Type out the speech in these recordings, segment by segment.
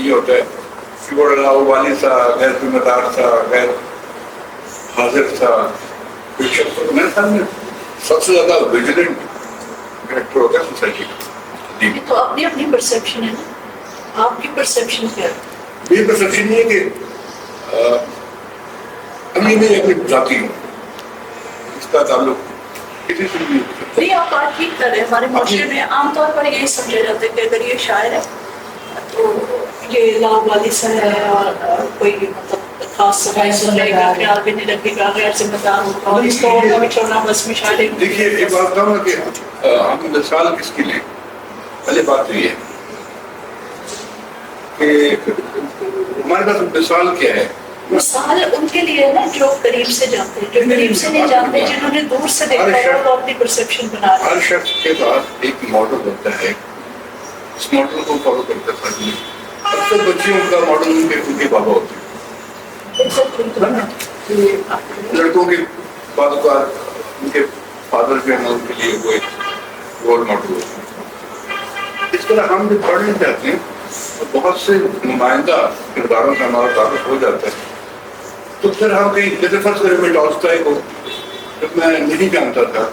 یہ ہوتا ہے کہ وہ والد تھا، غیر ذمہ دار تھا، غیر حاضر تھا، کوئی شخص میرے خیال میں سب سے زیادہ ویجیلنٹ کریکٹر ہوتا ہے سوسائٹی کا. تو اپنی اپنی پرسیپشن ہے نا، آپ کی پرسیپشن کیا ہے؟ میری پرسیپشن یہ ہے کہ ابھی میں اپنی ذاتی ہوں، اس کا تعلق کسی سے بھی نہیں. آپ بات ٹھیک کر رہے ہیں. ہمارے معاشرے میں عام طور پر یہی سمجھا جاتا ہے کہ اگر یہ شاعر ہے تو یہ لا والد ہے اور کوئی مطلب خاص صفائی سننے کا خیال بھی نہیں رکھے گا، غیر ذمہ دار ہوگا اور اس کو ہوگا بھی چھوڑنا بس میں شاعر ہے. دیکھیے ایک بات بتاؤں کہ ہم مثال کس کے لیے، پہلے بات تو یہ ہے کہ ہمارے پاس مثال کیا ہے. مثال ان کے لیے نا جو قریب سے جانتے ہیں، جو قریب سے نہیں جانتے، جنہوں نے دور سے دیکھا ہے وہ اپنی پرسیپشن بنا رہے ہیں. ہر شخص کے پاس ایک ماڈل ہوتا ہے، اس ماڈل کو فالو کرتا ہے. اکثر بچیوں کا ماڈل ان کے بابا ہوتے ہیں، لڑکوں کے بعض اوقات ان کے فادر جو ہے نا ان کے لیے وہ ایک رول ماڈل ہوتا ہے. اس طرح ہم جو پڑھنا چاہتے ہیں بہت سے نمائندہ کرداروں سے ہمارا تعارف ہو جاتا ہے تو پھر ہم کہیں جیسے فرض کریں میں ٹالسٹائی کو جب میں نہیں جانتا تھا،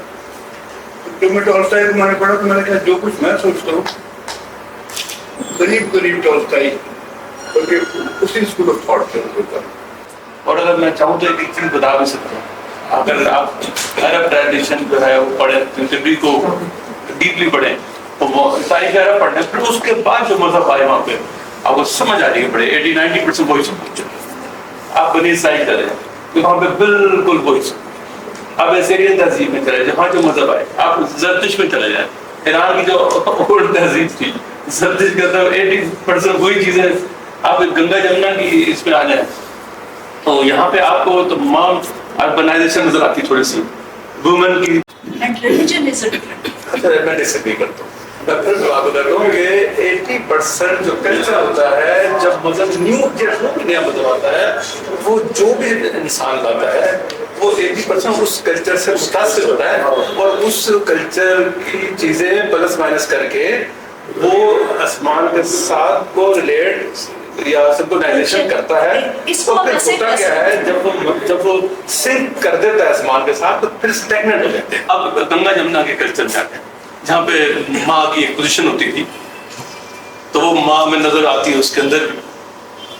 جب میں ٹالسٹائی کو میں نے پڑھا تو میں نے کہا جو کچھ میں سوچتا ہوں قریب قریب ٹالسٹائی بلکہ اسی اسکول آف تھاٹ سے ہوتا ہے. اور اگر میں چاہوں تو ایک چیز بتا بھی سکتا ہوں، اگر آپ عرب ٹریڈیشن جو ہے وہ پڑھیں، طبی کو ڈیپلی پڑھیں تو وہ تاریخ عرب پڑھیں، پھر اس کے بعد جو مذہب آئے وہاں پہ آپ کو سمجھ آ رہی ہے پڑھے 80-90% وہی سب کچھ. آپ بنی اسرائیل چلے تو وہاں پہ بالکل وہی سب. آپ ایسیرین تہذیب میں چلے جہاں جو مذہب آئے، آپ زرتش میں چلے جائیں، ایران کی جو اولڈ تہذیب تھی زرتش کے اندر 80% وہی چیزیں. آپ گنگا جمنا کی اس میں آ جائیں تو یہاں پہ آپ کو تمام اربنائزیشن نظر آتی تھوڑی سی وومن کی. اچھا میں ڈس ایگری کرتا ہوں. میں پھر بات کر رہا ہوں کہ 80% جو کلچر ہوتا ہے جب مطلب نیا مطلب آتا ہے وہ جو بھی انسان لاتا ہے وہ 80% اس کلچر سے متاثر ہوتا ہے اور اس کلچر کی چیزیں پلس مائنس کر کے وہ آسمان کے ساتھ کو ریلیٹ یا سنکرونائزیشن کرتا ہے. تو پھر ہوتا کیا ہے جب وہ سنک کر دیتا ہے آسمان کے ساتھ تو پھر اسٹیگننٹ ہو جاتے ہیں. اب گنگا جمنا کے کلچر میں آتے ہیں جہاں پہ ماں کی ایک پوزیشن ہوتی تھی تو وہ ماں میں نظر آتی ہے، اس کے اندر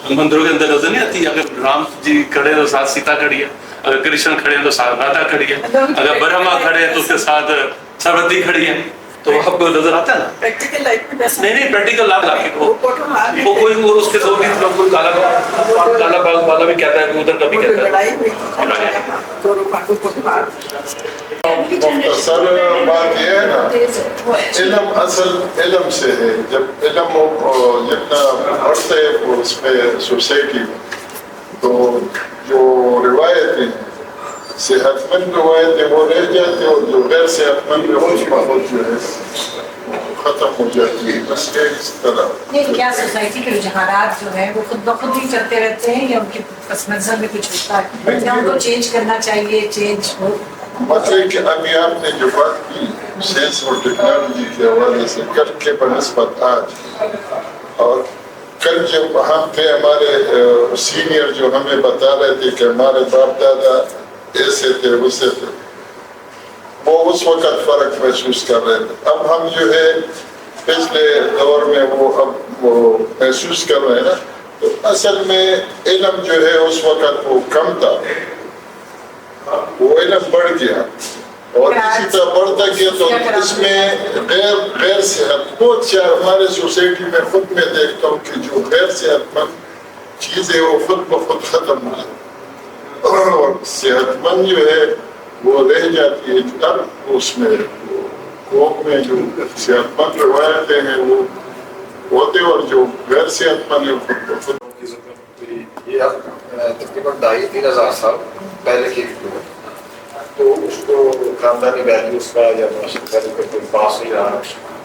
مندروں کے اندر نظر نہیں آتی. اگر رام جی کھڑے تو ساتھ سیتا کھڑی ہے، اگر کرشن کھڑے ہیں تو ساتھ رادھا کھڑی ہے، اگر برہما کھڑے ہیں تو اس کے ساتھ سرسوتی کھڑی ہے. تو آپ کو نظر آتا ہے نا پریکٹیکل لائف میں نہیں پریکٹیکل لائف وہ کوئی اس کے دو دن کوئی کالا بالا بھی کہتا ہے ادھر کا بھی کہتا ہے. مختصر بات یہ ہے نا، علم اصل علم سے ہے. جب علم جتنا بڑھتا ہے وہ اس میں سوسائٹی میں تو جو روایتیں صحت مند روایتیں وہ رہ جاتی ہیں اور جو غیر صحت مند روایت جو ہے ختم ہو جاتی ہے. بس اس طرح نہیں کیا سوسائٹی کے رجحانات جو ہیں وہ خود بخود ہی چلتے رہتے ہیں یا ان کے پس منظر میں کچھ ہوتا ہے یا ان کو چینج کرنا چاہیے چینج ہو. مطلب کہ ابھی آپ نے جو بات کی سائنس اور ٹیکنالوجی کے حوالے سے کل کے بنسبت آج، اور کل جب ہم تھے ہمارے سینئر جو ہمیں بتا رہے تھے کہ ہمارے باپ دادا ایسے تھے ویسے تھے، وہ اس وقت فرق محسوس کر رہے تھے. اب ہم جو ہے پچھلے دور میں وہ محسوس کر رہے ہیں نا، تو اصل میں علم جو ہے اس وقت وہ کم تھا، وہ علم بڑھ گیا اور اسی طرح بڑھتا گیا تو اس میں غیر صحت بہت سے ہمارے سوسائٹی میں خود میں دیکھتا ہوں کہ جو غیر صحت مند چیزیں وہ خود بخود ختم ہو جاتی اور صحت مند جو ہے وہ رہ جاتی ہے. تب اس میں قوم میں جو صحت مند روایتیں ہیں وہ ہوتے اور جو غیر صحت مند ہے خود بخود. یہ تقریباً 2,500-3,000 سال پہلے کی ویڈیو ہے، تو اس کو خاندانی ویلیوز کا یا معاشرتی ویلیو کا کوئی پاس نہیں رہا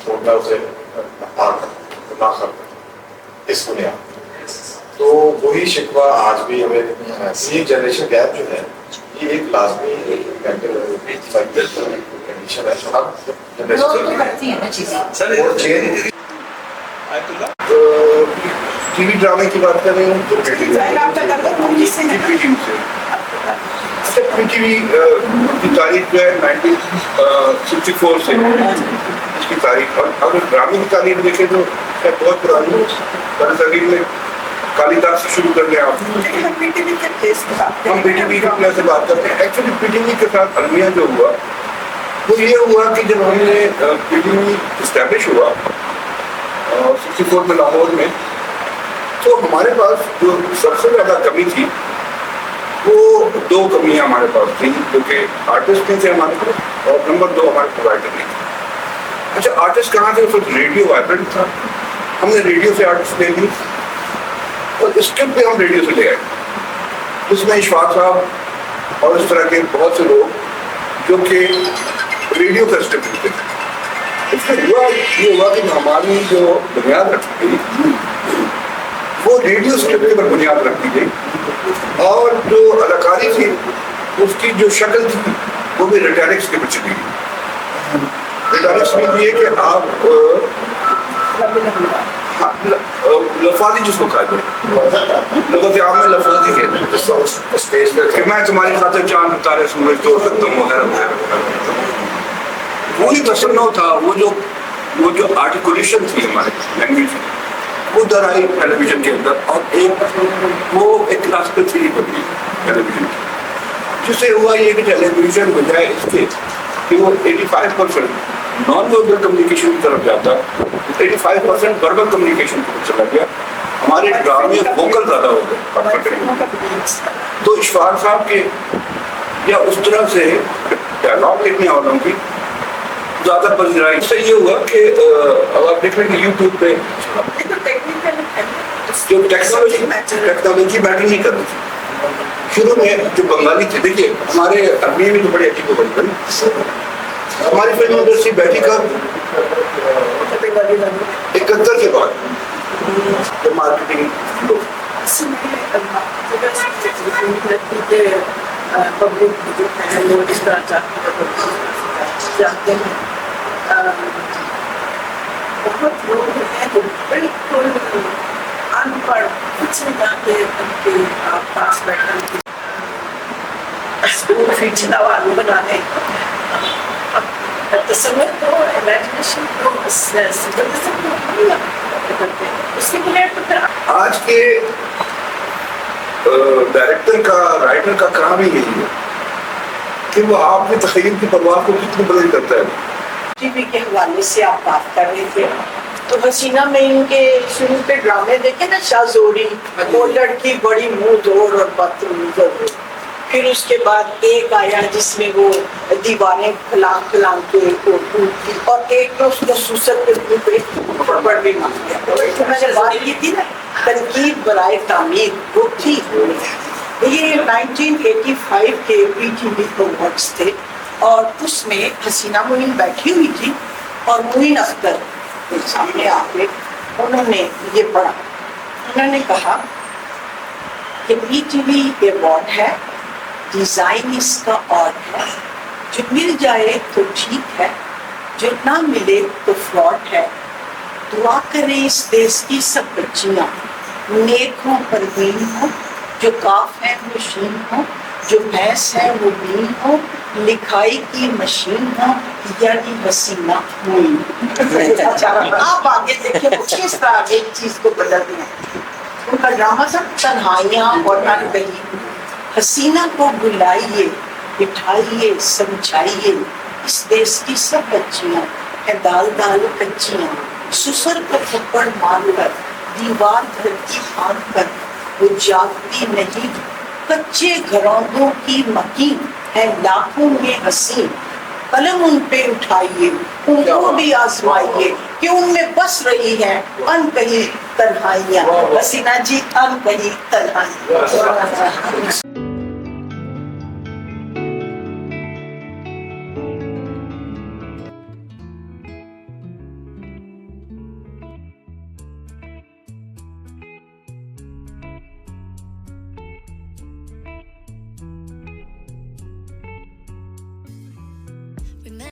تو میں اسے نہ کرتا اس بنیاد. تو وہی شکوہ آج بھی ہمیں سی جنریشن گیپ جو ہے یہ ایک لازمی کنڈیشن ہے جو ہر جنریشن ٹی وی ڈرامے کی بات کر رہے ہیں تو پی ٹی وی سے اچھا پی ٹی وی کی تاریخ جو ہے 1964 سے اس کی تاریخ. اور اگر ڈرامے کی تاریخ دیکھیں تو بہت پرانی برصغیر میں کالی داغ سے شروع کر لیں آپ. ہم پی ٹی وی کے اپنے سے بات کرتے ہیں. ایکچولی پی ٹی وی کے ساتھ المیہ جو ہوا وہ یہ ہوا کہ جب ہم نے پی ٹی وی اسٹیبلش ہوا 64 میں لاہور میں, تو ہمارے پاس جو سب سے زیادہ کمی تھی وہ دو کمیاں ہمارے پاس تھیں, کیونکہ آرٹسٹ نہیں تھے ہمارے پاس اور نمبر 2 ہمارے پرووائڈر نہیں تھے. اچھا آرٹسٹ کہاں تھے؟ اس وقت ریڈیو وائبرنٹ تھا, ہم نے ریڈیو سے آرٹسٹ لے لی اور اسکرپٹ پہ ہم ریڈیو سے لے آئے. اس میں اشفاق صاحب اور اس طرح کے بہت سے لوگ جو کہ ریڈیو کا اسکرپٹ لکھتے تھے. اس سے یہ ہوا کہ ہماری جو بنیاد رکھی گئی وہ ریڈیو اسکرپٹ پر بنیاد رکھی گئی, اور جو اداکاری تھی اس کی جو شکل تھی وہ بھی ریٹیرکس کے پر چلی گئی. ریٹیرکس میں یہ کہ آپ لفاظی جس کو کہتے ہیں, لغت عام میں لفاظی کہتے ہیں کہ میں تمہاری خاطر چاند تارے سورج توڑ سکتا ہوں وغیرہ وغیرہ. وہی تصنع تھا, وہ جو آرٹیکولیشن تھی ہمارے لینگویج میں وہ در آئی ٹیلی ویژن کے اندر, اور وہ ایک کلاسیکل تھیوری بن گئی ٹیلی ویژن کی, جس سے ہوا یہ کہ ٹیلی ویژن بجائے اس کے کہ وہ 85% نان وربل کمیونیکیشن کی طرف جاتا, 85% وربل کمیونیکیشن کی طرف چلا گیا. ہمارے ڈرامے ووکل زیادہ ہو گئے. تو اشفاق صاحب کے یا اس طرح سے ڈائلاگ لکھنے والوں کی زیادہ پذیرائی. اس سے یہ ہوا کہ اب آپ دیکھ لیں کہ یوٹیوب پہ جو ٹیکنالوجی میٹر نہیں کر رہی تھی. شروع میں جو بنگالی تھے, دیکھیے ہمارے عربی میں تو بڑی عجیب و غریب ہے. ہماری فلم انڈسٹری بیٹھی کب 71 کے بعد مارکیٹنگ لوگ پبلک جو ہے وہ اس طرح جانتے ہیں. بہت لوگ ہیں جو بالکل ان پڑھ کچھ نہیں جانتے, ان کے پاس بیٹھا کھینچنا والوں بنانے تصور کو امیجنیشن کو اس کے بنیاد پر پھر آج کے ڈائریکٹر کا رائٹر کا کام ہی یہی ہے کہ وہ آپ کے تخیل کی پرواہ کو کتنی بدل کرتا ہے. ٹی وی کے حوالے سے آپ بات کر رہے تھے تو حسینہ میں ان کے شروع پہ ڈرامے دیکھے نا, شاہ زوری, وہ لڑکی بڑی منہ زور اور بدتمیز, پھر اس کے بعد ایک آیا جس میں وہ دیواریں پھلانگ کے اور ایک اس کو سوسر کے منہ پہ پکڑ بھی مار گیا. تو میں نے بات کی تھی نا تنقید برائے تعمیر, وہ تھی. یہ 1985 کے پی ٹی وی ایوارڈز تھے اور اس میں حسینہ معین بیٹھی ہوئی تھی اور معین اختر سامنے آ کے انہوں نے یہ پڑھا. انہوں نے کہا کہ پی ٹی وی ایوارڈ ہے, ڈیزائن اس کا اور ہے, جو مل جائے تو ٹھیک ہے, جو نہ ملے تو فراڈ ہے. دعا کریں اس دیس کی سب بچیاں, نیک ہوں پروین ہوں, جو کاف ہے وہ شین ہو, جو بھینس ہے وہ بین ہو, لکھائی کی مشین ہو, یعنی حسینہ معین. آپ آگے دیکھیں وہ کس طرح ایک چیز کو بدلتے ہیں. ان کا ڈرامہ تھا تنہائیاں اور انکہی. حسینہ کو بلائیے, بٹھائیے, سمجھائیے, اس دیس کی سب بچیاں ہیں دال دال کچیاں, سسر پر تھپڑ مار کر دیوار گھر کی پھاند کر وہ جاگتی نہیں. کچے گھروں کی مکین ہے لاکھوں میں حسین, قلم ان پہ اٹھائیے, ان کو بھی آزمائیے کہ ان میں بس رہی ہیں ان کہیں تنہائیاں. حسینہ جی ان کہیں تنہائیاں.